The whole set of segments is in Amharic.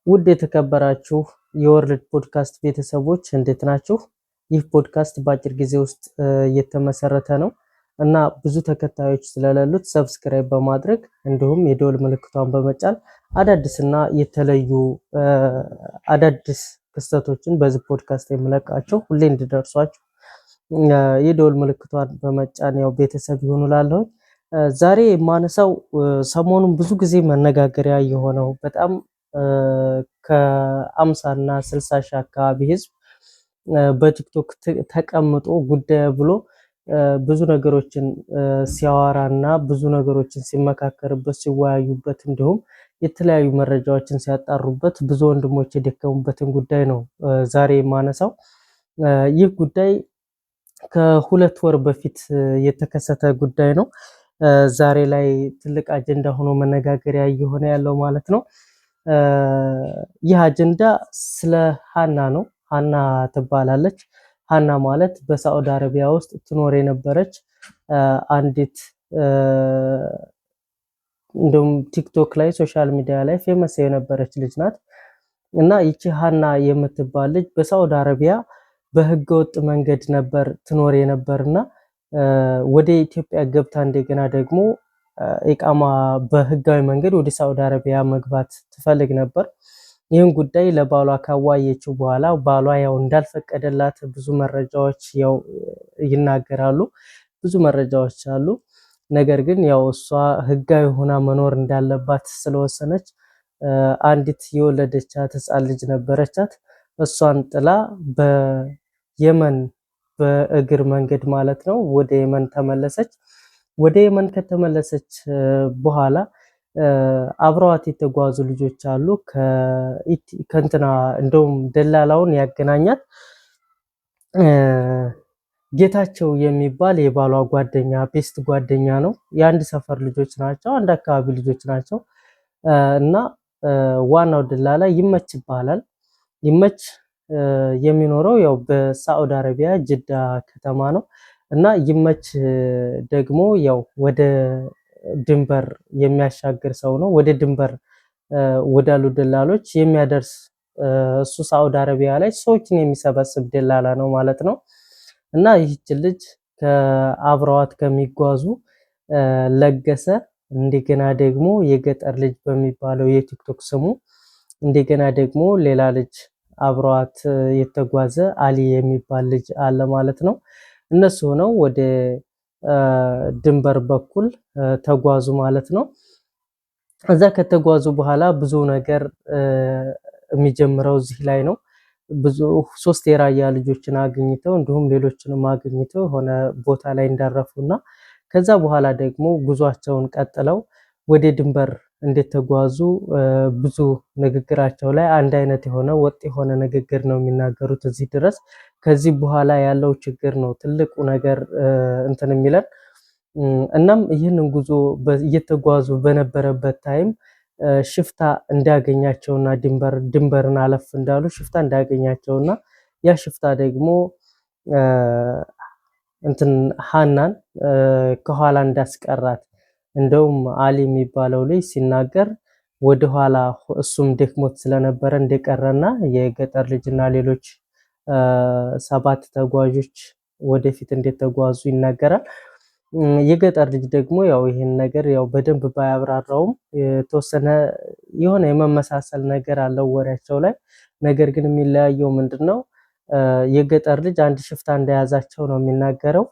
ውድ የተከበራችሁ የወርልድ ፖድካስት ቤተሰቦች እንዴት ናችሁ? ይህ ፖድካስት በአጭር ጊዜ ውስጥ እየተመሰረተ ነው እና ብዙ ተከታዮች ስለሌሉት ሰብስክራይብ በማድረግ እንዲሁም የደወል ምልክቷን በመጫን አዳዲስና የተለዩ አዳዲስ ክስተቶችን በዚህ ፖድካስት የምለቃቸው ሁሌ እንዲደርሷችሁ የደወል ምልክቷን በመጫን ያው ቤተሰብ ይሁኑ እላለሁ። ዛሬ የማነሳው ሰሞኑን ብዙ ጊዜ መነጋገሪያ የሆነው በጣም ከ50 እና 60 ሺህ አካባቢ ህዝብ በቲክቶክ ተቀምጦ ጉዳይ ብሎ ብዙ ነገሮችን ሲያወራና ብዙ ነገሮችን ሲመካከርበት ሲወያዩበት እንዲሁም የተለያዩ መረጃዎችን ሲያጣሩበት ብዙ ወንድሞች የደከሙበትን ጉዳይ ነው ዛሬ የማነሳው። ይህ ጉዳይ ከሁለት ወር በፊት የተከሰተ ጉዳይ ነው። ዛሬ ላይ ትልቅ አጀንዳ ሆኖ መነጋገሪያ እየሆነ ያለው ማለት ነው። ይህ አጀንዳ ስለ ሀና ነው። ሀና ትባላለች። ሀና ማለት በሳዑዲ አረቢያ ውስጥ ትኖር የነበረች አንዲት እንደውም ቲክቶክ ላይ ሶሻል ሚዲያ ላይ ፌመስ የነበረች ልጅ ናት እና ይቺ ሀና የምትባል ልጅ በሳዑዲ አረቢያ በህገወጥ መንገድ ነበር ትኖር የነበርና ወደ ኢትዮጵያ ገብታ እንደገና ደግሞ ኢቃማ በህጋዊ መንገድ ወደ ሳዑዲ አረቢያ መግባት ትፈልግ ነበር። ይህን ጉዳይ ለባሏ ካዋየችው በኋላ ባሏ ያው እንዳልፈቀደላት ብዙ መረጃዎች ያው ይናገራሉ። ብዙ መረጃዎች አሉ። ነገር ግን ያው እሷ ህጋዊ ሆና መኖር እንዳለባት ስለወሰነች አንዲት የወለደቻት ህፃን ልጅ ነበረቻት። እሷን ጥላ በየመን በእግር መንገድ ማለት ነው ወደ የመን ተመለሰች። ወደ የመን ከተመለሰች በኋላ አብረዋት የተጓዙ ልጆች አሉ። ከእንትና እንደውም ደላላውን ያገናኛት ጌታቸው የሚባል የባሏ ጓደኛ ቤስት ጓደኛ ነው። የአንድ ሰፈር ልጆች ናቸው፣ አንድ አካባቢ ልጆች ናቸው እና ዋናው ደላላ ይመች ይባላል። ይመች የሚኖረው ያው በሳዑዲ አረቢያ ጅዳ ከተማ ነው እና ይመች ደግሞ ያው ወደ ድንበር የሚያሻግር ሰው ነው። ወደ ድንበር ወዳሉ ደላሎች የሚያደርስ እሱ ሳዑዲ አረቢያ ላይ ሰዎችን የሚሰበስብ ደላላ ነው ማለት ነው። እና ይህች ልጅ ከአብረዋት ከሚጓዙ ለገሰ እንደገና ደግሞ የገጠር ልጅ በሚባለው የቲክቶክ ስሙ እንደገና ደግሞ ሌላ ልጅ አብረዋት የተጓዘ አሊ የሚባል ልጅ አለ ማለት ነው። እነሱ ሆነው ወደ ድንበር በኩል ተጓዙ ማለት ነው። እዛ ከተጓዙ በኋላ ብዙ ነገር የሚጀምረው እዚህ ላይ ነው። ብዙ 3 የራያ ልጆችን አግኝተው እንዲሁም ሌሎችንም አግኝተው የሆነ ቦታ ላይ እንዳረፉና ከዛ በኋላ ደግሞ ጉዟቸውን ቀጥለው ወደ ድንበር እንደተጓዙ ብዙ ንግግራቸው ላይ አንድ አይነት የሆነ ወጥ የሆነ ንግግር ነው የሚናገሩት እዚህ ድረስ። ከዚህ በኋላ ያለው ችግር ነው ትልቁ ነገር እንትን የሚለን። እናም ይህንን ጉዞ እየተጓዙ በነበረበት ታይም ሽፍታ እንዳገኛቸውና ድንበርን አለፍ እንዳሉ ሽፍታ እንዳገኛቸውና ያ ሽፍታ ደግሞ እንትን ሀናን ከኋላ እንዳስቀራት እንደውም አሊ የሚባለው ልጅ ሲናገር ወደኋላ እሱም ደክሞት ስለነበረ እንደቀረና የገጠር ልጅና ሌሎች 7 ተጓዦች ወደፊት እንደተጓዙ ይናገራል። የገጠር ልጅ ደግሞ ያው ይሄን ነገር ያው በደንብ ባያብራራውም የተወሰነ የሆነ የመመሳሰል ነገር አለው ወሬያቸው ላይ። ነገር ግን የሚለያየው ምንድነው? የገጠር ልጅ አንድ ሽፍታ እንደያዛቸው ነው የሚናገረው።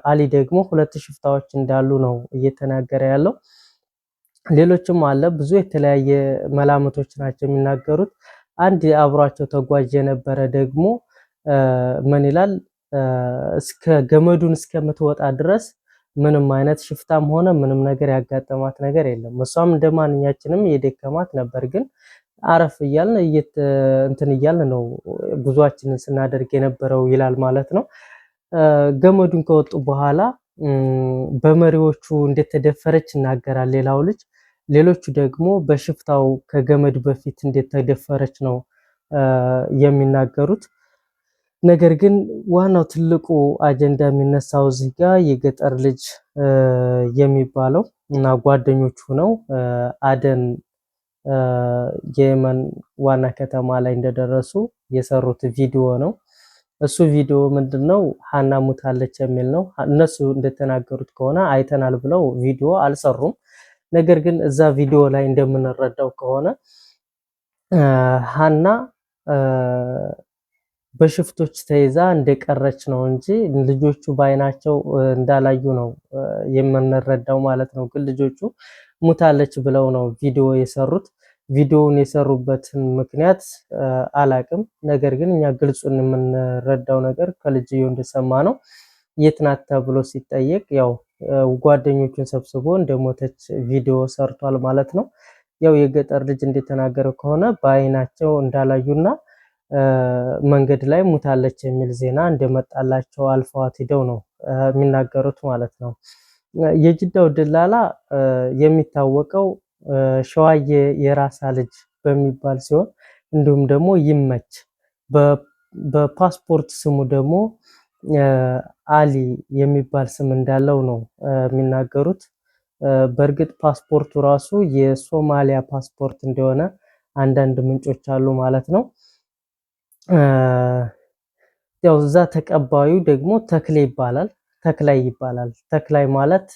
አሊ ደግሞ 2 ሽፍታዎች እንዳሉ ነው እየተናገረ ያለው። ሌሎችም አለ ብዙ የተለያየ መላምቶች ናቸው የሚናገሩት። አንድ አብሯቸው ተጓዥ የነበረ ደግሞ ምን ይላል? እስከ ገመዱን እስከምትወጣ ድረስ ምንም አይነት ሽፍታም ሆነ ምንም ነገር ያጋጠማት ነገር የለም። እሷም እንደማንኛችንም የደከማት ነበር፣ ግን አረፍ እያልን እንትን እያልን ነው ጉዟችንን ስናደርግ የነበረው ይላል ማለት ነው። ገመዱን ከወጡ በኋላ በመሪዎቹ እንደተደፈረች ይናገራል ሌላው ልጅ። ሌሎቹ ደግሞ በሽፍታው ከገመድ በፊት እንደተደፈረች ነው የሚናገሩት። ነገር ግን ዋናው ትልቁ አጀንዳ የሚነሳው እዚህ ጋር የገጠር ልጅ የሚባለው እና ጓደኞቹ ነው አደን የየመን ዋና ከተማ ላይ እንደደረሱ የሰሩት ቪዲዮ ነው። እሱ ቪዲዮ ምንድነው ሀና ሙታለች የሚል ነው። እነሱ እንደተናገሩት ከሆነ አይተናል ብለው ቪዲዮ አልሰሩም። ነገር ግን እዛ ቪዲዮ ላይ እንደምንረዳው ከሆነ ሀና በሽፍቶች ተይዛ እንደቀረች ነው እንጂ ልጆቹ ባይናቸው እንዳላዩ ነው የምንረዳው ማለት ነው። ግን ልጆቹ ሙታለች ብለው ነው ቪዲዮ የሰሩት። ቪዲዮውን የሰሩበትን ምክንያት አላቅም። ነገር ግን እኛ ግልጹን የምንረዳው ነገር ከልጅየው እንደሰማ ነው የት ናት ተብሎ ሲጠየቅ ያው ጓደኞቹን ሰብስቦ እንደሞተች ቪዲዮ ሰርቷል ማለት ነው። ያው የገጠር ልጅ እንደተናገረው ከሆነ በአይናቸው እንዳላዩና መንገድ ላይ ሙታለች የሚል ዜና እንደመጣላቸው አልፈዋት ሄደው ነው የሚናገሩት ማለት ነው። የጅዳው ደላላ የሚታወቀው ሸዋዬ የራሳ ልጅ በሚባል ሲሆን እንዲሁም ደግሞ ይመች በፓስፖርት ስሙ ደግሞ አሊ የሚባል ስም እንዳለው ነው የሚናገሩት። በእርግጥ ፓስፖርቱ ራሱ የሶማሊያ ፓስፖርት እንደሆነ አንዳንድ ምንጮች አሉ ማለት ነው። ያው እዛ ተቀባዩ ደግሞ ተክሌ ይባላል፣ ተክላይ ይባላል። ተክላይ ማለት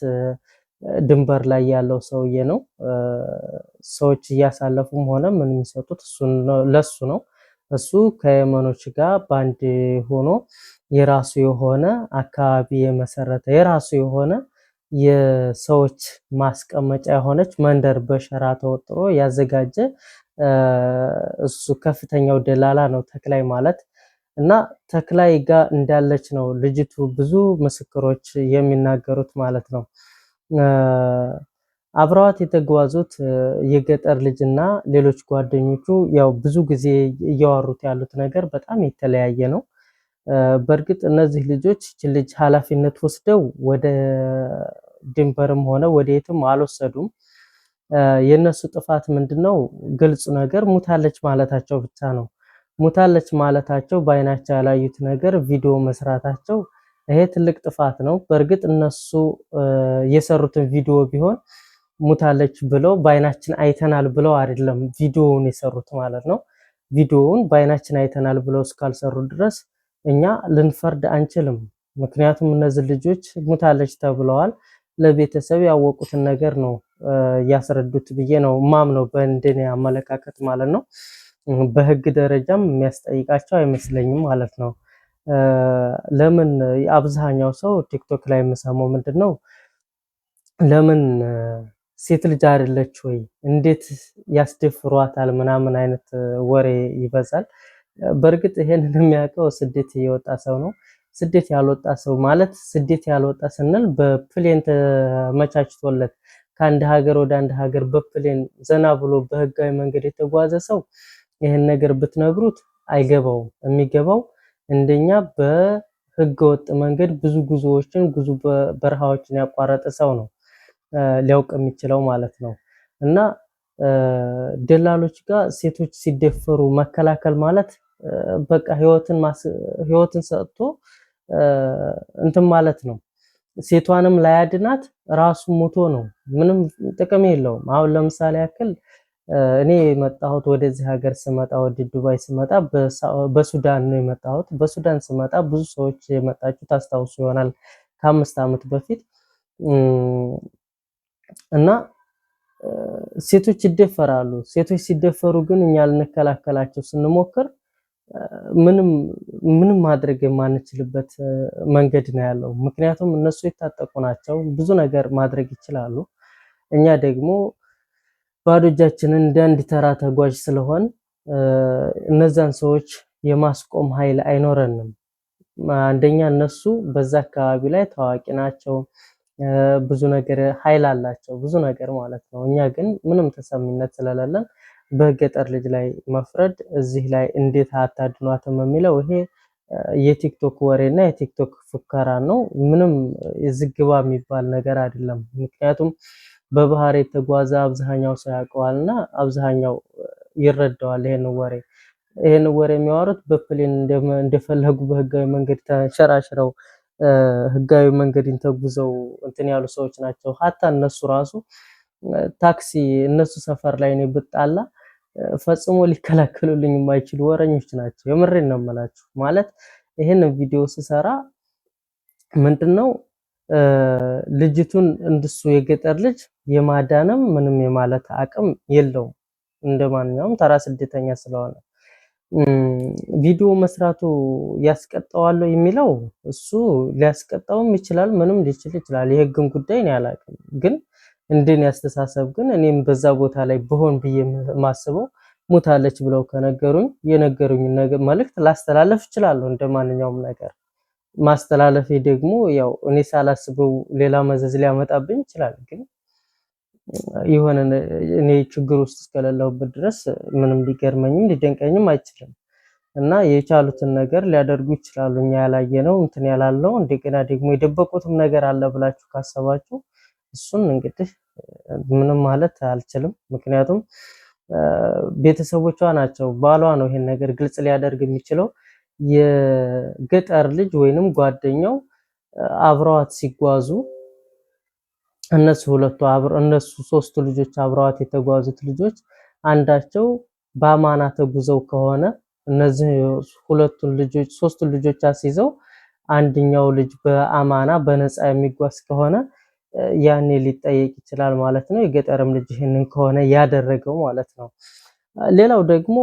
ድንበር ላይ ያለው ሰውዬ ነው። ሰዎች እያሳለፉም ሆነ ምን የሚሰጡት ለሱ ነው። እሱ ከየመኖች ጋር ባንድ ሆኖ የራሱ የሆነ አካባቢ የመሰረተ የራሱ የሆነ የሰዎች ማስቀመጫ የሆነች መንደር በሸራ ተወጥሮ ያዘጋጀ እሱ ከፍተኛው ደላላ ነው ተክላይ ማለት። እና ተክላይ ጋር እንዳለች ነው ልጅቱ ብዙ ምስክሮች የሚናገሩት ማለት ነው። አብረዋት የተጓዙት የገጠር ልጅና ሌሎች ጓደኞቹ ያው ብዙ ጊዜ እያወሩት ያሉት ነገር በጣም የተለያየ ነው። በእርግጥ እነዚህ ልጆች ልጅ ኃላፊነት ወስደው ወደ ድንበርም ሆነ ወደ የትም አልወሰዱም። የነሱ ጥፋት ምንድነው? ግልጽ ነገር ሙታለች ማለታቸው ብቻ ነው። ሙታለች ማለታቸው በአይናቸው ያላዩት ነገር ቪዲዮ መስራታቸው ይሄ ትልቅ ጥፋት ነው። በእርግጥ እነሱ የሰሩትን ቪዲዮ ቢሆን ሙታለች ብለው በአይናችን አይተናል ብለው አይደለም ቪዲዮውን የሰሩት ማለት ነው። ቪዲዮውን በአይናችን አይተናል ብለው እስካልሰሩ ድረስ እኛ ልንፈርድ አንችልም። ምክንያቱም እነዚህ ልጆች ሙታለች ተብለዋል። ለቤተሰብ ያወቁትን ነገር ነው ያስረዱት ብዬ ነው ማምነው፣ በእንደኔ አመለካከት ማለት ነው። በህግ ደረጃም የሚያስጠይቃቸው አይመስለኝም ማለት ነው። ለምን አብዛኛው ሰው ቲክቶክ ላይ የምሰማው ምንድነው ለምን ሴት ልጅ አይደለች ወይ እንዴት ያስደፍሯታል ምናምን አይነት ወሬ ይበዛል። በእርግጥ ይሄንን የሚያውቀው ስደት የወጣ ሰው ነው። ስደት ያልወጣ ሰው ማለት ስደት ያልወጣ ስንል በፕሌን ተመቻችቶለት ከአንድ ሀገር ወደ አንድ ሀገር በፕሌን ዘና ብሎ በህጋዊ መንገድ የተጓዘ ሰው ይሄን ነገር ብትነግሩት አይገባውም። የሚገባው እንደኛ በህገ ወጥ መንገድ ብዙ ጉዞዎችን ብዙ በረሃዎችን ያቋረጠ ሰው ነው ሊያውቅ የሚችለው ማለት ነው። እና ደላሎች ጋር ሴቶች ሲደፈሩ መከላከል ማለት በቃ ህይወትን ሰጥቶ እንትን ማለት ነው። ሴቷንም ላያድናት ራሱ ሞቶ ነው። ምንም ጥቅም የለውም። አሁን ለምሳሌ ያክል እኔ የመጣሁት ወደዚህ ሀገር ስመጣ ወደ ዱባይ ስመጣ በሱዳን ነው የመጣሁት። በሱዳን ስመጣ ብዙ ሰዎች የመጣችሁ ታስታውሱ ይሆናል ከ5 ዓመት በፊት እና ሴቶች ይደፈራሉ። ሴቶች ሲደፈሩ ግን እኛ ልንከላከላቸው ስንሞክር ምንም ማድረግ የማንችልበት መንገድ ነው ያለው። ምክንያቱም እነሱ የታጠቁ ናቸው፣ ብዙ ነገር ማድረግ ይችላሉ። እኛ ደግሞ ባዶ እጃችንን እንደ አንድ ተራ ተጓዥ ስለሆን እነዛን ሰዎች የማስቆም ኃይል አይኖረንም። አንደኛ እነሱ በዛ አካባቢ ላይ ታዋቂ ናቸው፣ ብዙ ነገር ኃይል አላቸው፣ ብዙ ነገር ማለት ነው። እኛ ግን ምንም ተሰሚነት ስለሌለን በገጠር ልጅ ላይ መፍረድ እዚህ ላይ እንዴት አታድኗትም የሚለው ይሄ የቲክቶክ ወሬና የቲክቶክ ፉከራ ነው። ምንም ዝግባ የሚባል ነገር አይደለም። ምክንያቱም በባህር የተጓዘ አብዛኛው ሰው ያውቀዋልና አብዛኛው ይረዳዋል ይሄን ወሬ የሚያወሩት በፕሌን እንደፈለጉ በህጋዊ መንገድ ተንሸራሽረው ህጋዊ መንገድን ተጉዘው እንትን ያሉ ሰዎች ናቸው። ሀታ እነሱ ራሱ ታክሲ እነሱ ሰፈር ላይ ነው ብጣላ ፈጽሞ ሊከላከሉልኝ የማይችሉ ወረኞች ናቸው። የምሬን ነው የምላችሁ። ማለት ይሄን ቪዲዮ ስሰራ ምንድነው ልጅቱን እንደሱ የገጠር ልጅ የማዳንም ምንም የማለት አቅም የለውም እንደማንኛውም ተራ ስደተኛ ስለሆነ ቪዲዮ መስራቱ ያስቀጣዋል የሚለው እሱ ሊያስቀጣውም ይችላል፣ ምንም ሊችል ይችላል። የህግን ጉዳይ ነው ያላቅም። ግን እንደኔ ያስተሳሰብ ግን እኔም በዛ ቦታ ላይ ብሆን ብዬ ማስበው ሙታለች ብለው ከነገሩኝ የነገሩኝ ነገር መልእክት ላስተላለፍ እችላለሁ። እንደማንኛውም ነገር ማስተላለፌ ደግሞ ያው እኔ ሳላስበው ሌላ መዘዝ ሊያመጣብኝ ይችላል። ግን የሆነ እኔ ችግር ውስጥ እስከሌለሁበት ድረስ ምንም ሊገርመኝም ሊደንቀኝም አይችልም። እና የቻሉትን ነገር ሊያደርጉ ይችላሉ። እኛ ያላየነው እንትን ያላልነው እንደገና ደግሞ የደበቁትም ነገር አለ ብላችሁ ካሰባችሁ እሱን እንግዲህ ምንም ማለት አልችልም። ምክንያቱም ቤተሰቦቿ ናቸው፣ ባሏ ነው ይሄን ነገር ግልጽ ሊያደርግ የሚችለው። የገጠር ልጅ ወይንም ጓደኛው አብረዋት ሲጓዙ እነሱ ሶስቱ ልጆች አብረዋት የተጓዙት ልጆች አንዳቸው በአማና ተጉዘው ከሆነ እነዚህ ሶስቱን ልጆች አስይዘው አንደኛው ልጅ በአማና በነፃ የሚጓዝ ከሆነ ያኔ ሊጠየቅ ይችላል ማለት ነው። የገጠርም ልጅ ይሄንን ከሆነ ያደረገው ማለት ነው። ሌላው ደግሞ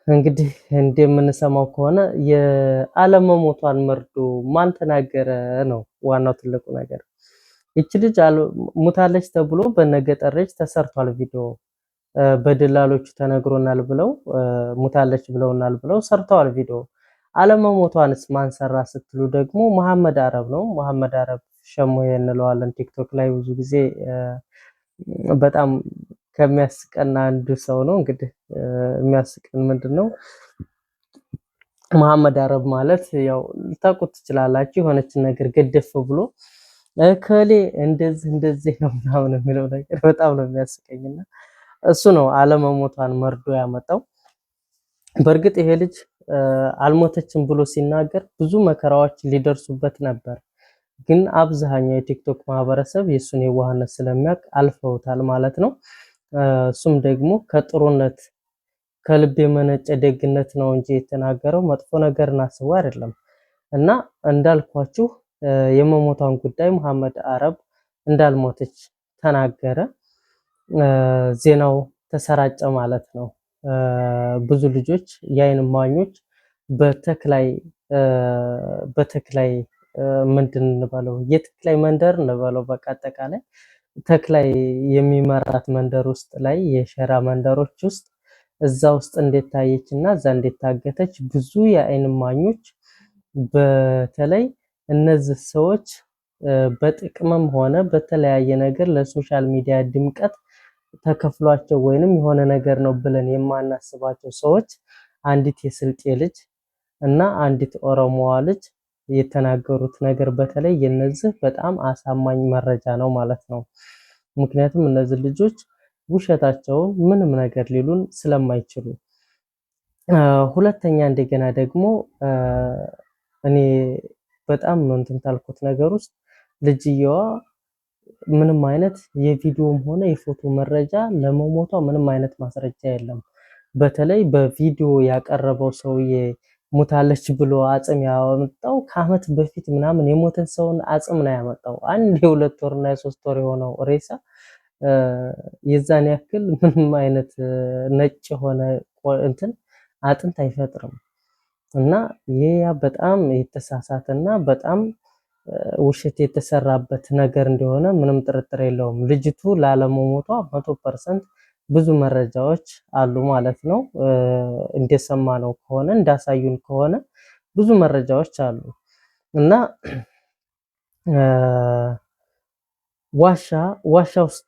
እንግዲህ እንደምንሰማው ከሆነ የአለመሞቷን መርዶ ማን ተናገረ ነው ዋናው ትልቁ ነገር። እቺ ልጅ ሙታለች ተብሎ በነገጠር ልጅ ተሰርቷል ቪዲዮ፣ በደላሎቹ ተነግሮናል ብለው ሙታለች ብለውናል ብለው ሰርተዋል ቪዲዮ። አለመሞቷንስ ማን ሰራ ስትሉ ደግሞ መሐመድ አረብ ነው። መሐመድ አረብ ሸሞ እንለዋለን ቲክቶክ ላይ ብዙ ጊዜ በጣም ከሚያስቀና አንዱ ሰው ነው። እንግዲህ የሚያስቀን ምንድነው መሐመድ አረብ ማለት ያው ልታውቁት ትችላላችሁ። የሆነችን ነገር ገደፍ ብሎ ከሌ እንደዚህ ነው ምናምን የሚለው ነገር በጣም ነው የሚያስቀኝና እሱ ነው አለመሞቷን መርዶ ያመጣው። በእርግጥ ይሄ ልጅ አልሞተችም ብሎ ሲናገር ብዙ መከራዎች ሊደርሱበት ነበር። ግን አብዛኛው የቲክቶክ ማህበረሰብ የሱን የዋህነት ስለሚያውቅ አልፈውታል ማለት ነው። እሱም ደግሞ ከጥሩነት ከልብ የመነጨ ደግነት ነው እንጂ የተናገረው መጥፎ ነገርን አስቦ አይደለም። እና እንዳልኳችሁ የመሞቷን ጉዳይ መሐመድ አረብ እንዳልሞተች ተናገረ። ዜናው ተሰራጨ ማለት ነው። ብዙ ልጆች የዓይን እማኞች በተክላይ ምንድን እንበለው የተክላይ መንደር እንበለው በቃ አጠቃላይ ተክላይ የሚመራት መንደር ውስጥ ላይ የሸራ መንደሮች ውስጥ እዛ ውስጥ እንዴት ታየችና እዛ እንዴት ታገተች ብዙ የዓይን እማኞች በተለይ እነዚህ ሰዎች በጥቅምም ሆነ በተለያየ ነገር ለሶሻል ሚዲያ ድምቀት ተከፍሏቸው ወይንም የሆነ ነገር ነው ብለን የማናስባቸው ሰዎች አንዲት የስልጤ ልጅ እና አንዲት ኦሮሞዋ ልጅ የተናገሩት ነገር በተለይ የነዚህ በጣም አሳማኝ መረጃ ነው ማለት ነው። ምክንያቱም እነዚህ ልጆች ውሸታቸውን ምንም ነገር ሊሉን ስለማይችሉ። ሁለተኛ እንደገና ደግሞ እኔ በጣም እንትን ታልኩት ነገር ውስጥ ልጅየዋ ምንም አይነት የቪዲዮም ሆነ የፎቶ መረጃ ለመሞቷ ምንም አይነት ማስረጃ የለም። በተለይ በቪዲዮ ያቀረበው ሰውዬ ሙታለች ብሎ አጽም ያወጣው ከአመት በፊት ምናምን የሞተን ሰውን አጽም ነው ያመጣው። አንድ የሁለት ወርና የሶስት ወር የሆነው ሬሳ የዛን ያክል ምንም አይነት ነጭ የሆነ እንትን አጥንት አይፈጥርም። እና ይሄ በጣም የተሳሳተና በጣም ውሸት የተሰራበት ነገር እንደሆነ ምንም ጥርጥር የለውም። ልጅቱ ላለመሞቷ 100% ብዙ መረጃዎች አሉ ማለት ነው። እንደሰማነው ከሆነ እንዳሳዩን ከሆነ ብዙ መረጃዎች አሉ። እና ዋሻ ውስጥ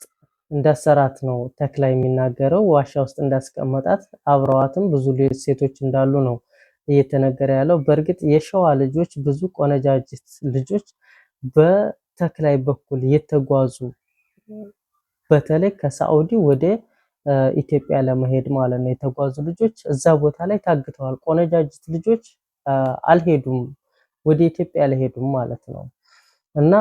እንዳሰራት ነው ተክላ የሚናገረው። ዋሻ ውስጥ እንዳስቀመጣት አብረዋትም ብዙ ሴቶች እንዳሉ ነው እየተነገረ ያለው። በእርግጥ የሸዋ ልጆች ብዙ ቆነጃጅት ልጆች በተክላይ በኩል የተጓዙ በተለይ ከሳዑዲ ወደ ኢትዮጵያ ለመሄድ ማለት ነው የተጓዙ ልጆች እዛ ቦታ ላይ ታግተዋል። ቆነጃጅት ልጆች አልሄዱም፣ ወደ ኢትዮጵያ አልሄዱም ማለት ነው። እና